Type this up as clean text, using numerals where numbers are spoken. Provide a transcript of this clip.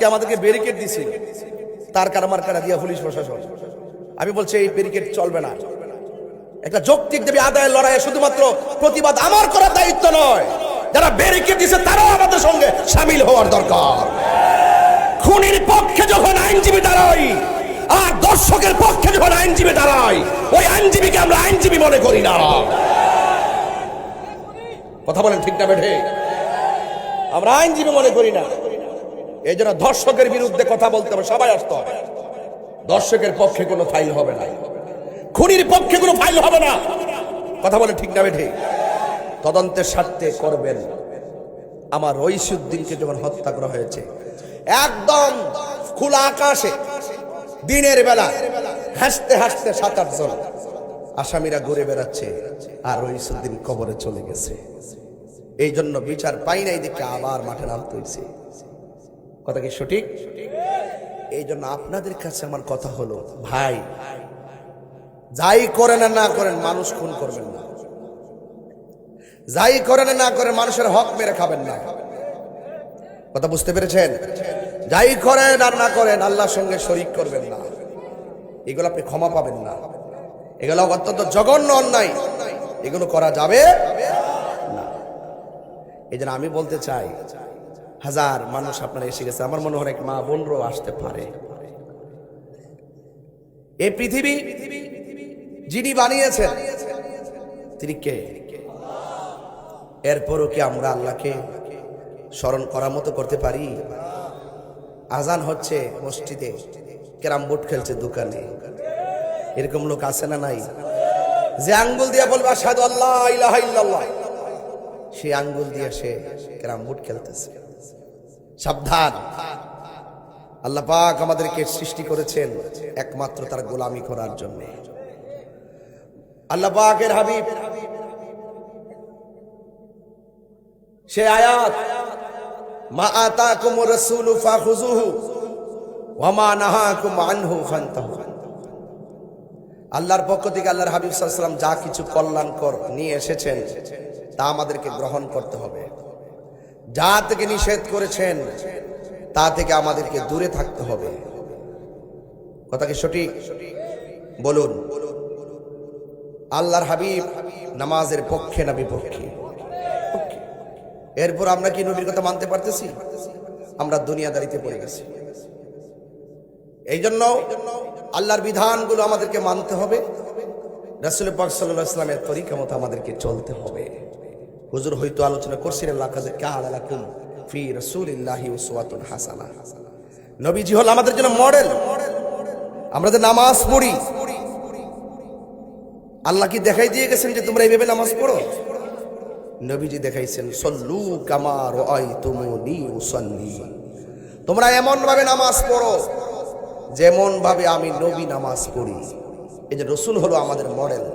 আজকে আমাদেরকে ব্যারিকেড দিছিল তার কারমার্কারা দিয়া পুলিশ প্রশাসন। আমি বলছি এই ব্যারিকেড চলবে না। একটা যৌক্তিক দাবি আদায়ের লড়াইয়ে শুধুমাত্র প্রতিবাদ আমার করার দায়িত্ব নয়, যারা ব্যারিকেড দিছে তারাও আমাদের সঙ্গে শামিল হওয়ার দরকার। খুনির পক্ষে যখন আইনজীবী দাঁড়াই আর দর্শকের পক্ষে যখন আইনজীবী দাঁড়াই, ওই আইনজীবীকে আমরা আইনজীবী মনে করি না। কথা বলেন ঠিক না বেঠে? আমরা আইনজীবী মনে করি না। এই জন্য দর্শকের বিরুদ্ধে কথা বলতে হবে, সবাই আসতে হবে। দর্শকের পক্ষে কোনো ফাইল হবে না, খুনির পক্ষে কোনো ফাইল হবে না। কথা বলেন ঠিক না বেঠে? তদন্তের স্বার্থে করবেন। আমার রইসুদ্দিনকে যখন হত্যা করা হয়েছে, একদম খোলা আকাশে দিনের বেলা হাসতে হাসতে 7-8 জন আসামিরা ঘুরে বেড়াচ্ছে, আর রইসুদ্দিন কবরে চলে গেছে। এই জন্য বিচার পাই নাই দেখে আবার মাঠে নামতে হয়েছে। কথা কি সঠিক? এই জন্য আপনাদের কাছে আমার কথা হলো, ভাই যাই করেন না করেন মানুষ খুন করবেন না, যাই করেন না করেন মানুষের হক মেরে খাবেন না। কথা বুঝতে পেরেছেন? যাই করেন আর না করেন আল্লাহর সঙ্গে শরীক করবেন না। এগুলো আপনি ক্ষমা পাবেন না। এগুলো অত্যন্ত জঘন্য অন্যায়, এগুলো করা যাবে না। এই জন্য আমি বলতে চাই, হাজার মানুষ আপনারা এসে গেছে, আমার মনে হয় অনেক মা বোনরাও আসতে পারে। এই পৃথিবী যিনি বানিয়েছেন তিনি কে? এরপরও কি আমরা আল্লাহকে স্মরণ করার মতো করতে পারি? আজান হচ্ছে মসজিদে, ক্যারাম বোর্ড খেলছে দোকানে। এরকম লোক আছে না নাই? যে আঙ্গুল দিয়ে বলবে আশহাদু আল্লা ইলাহা ইল্লাল্লাহ, সেই আঙ্গুল দিয়ে সে ক্যারাম বোর্ড খেলতেছে। সাবধান! আল্লাহ পাক আমাদেরকে সৃষ্টি করেছেন একমাত্র তার গোলামি করার জন্য। আল্লাহ পাকের হাবিব সে আয়াত, মা আতাকুমুর রাসূলু ফাখুযুহু ওয়া মা নাহাকুম আনহু ফান্তাহু। আল্লাহর পক্ষ থেকে আল্লাহর হাবিব সাল্লাল্লাহু আলাইহি ওয়াসাল্লাম যা কিছু কল্যাণকর নিয়ে এসেছেন তা আমাদেরকে গ্রহণ করতে হবে। যা থেকে নিষেধ করেছেন তা থেকে আমাদেরকে দূরে থাকতে হবে। কথা কি সঠিক? বলুন, আল্লাহর হাবিব নামাজের পক্ষে না বিপক্ষে? এরপর আমরা কি নবীর কথা মানতে পারতেছি? আমরা দুনিয়াদারিতে পড়ে গেছি। এই জন্য আল্লাহর বিধানগুলো আমাদেরকে মানতে হবে, রাসূল পাক সাল্লাল্লাহু আলাইহি ওয়াসাল্লামের তরিকা মতো আমাদেরকে চলতে হবে। হুজুর হয়তো আলোচনা করছিলেন, লাকাদ কানা লাকুম ফি রাসূলিল্লাহি উসওয়াতুন হাসানাহ। নবীজি হল আমাদের জন্য মডেল। আমরা যে নামাজ পড়ি, আল্লাহ কি দেখাই দিয়ে গেছেন যে তোমরা এইভাবে নামাজ পড়ো? নবীজি দেখাইছেন, সল্লু কামা রাআইতুমুনি উসাল্লি। তোমরা এমন ভাবে নামাজ পড়ো যেমন ভাবে আমি নবী নামাজ পড়ি। এই যে রাসূল হলো আমাদের মডেল।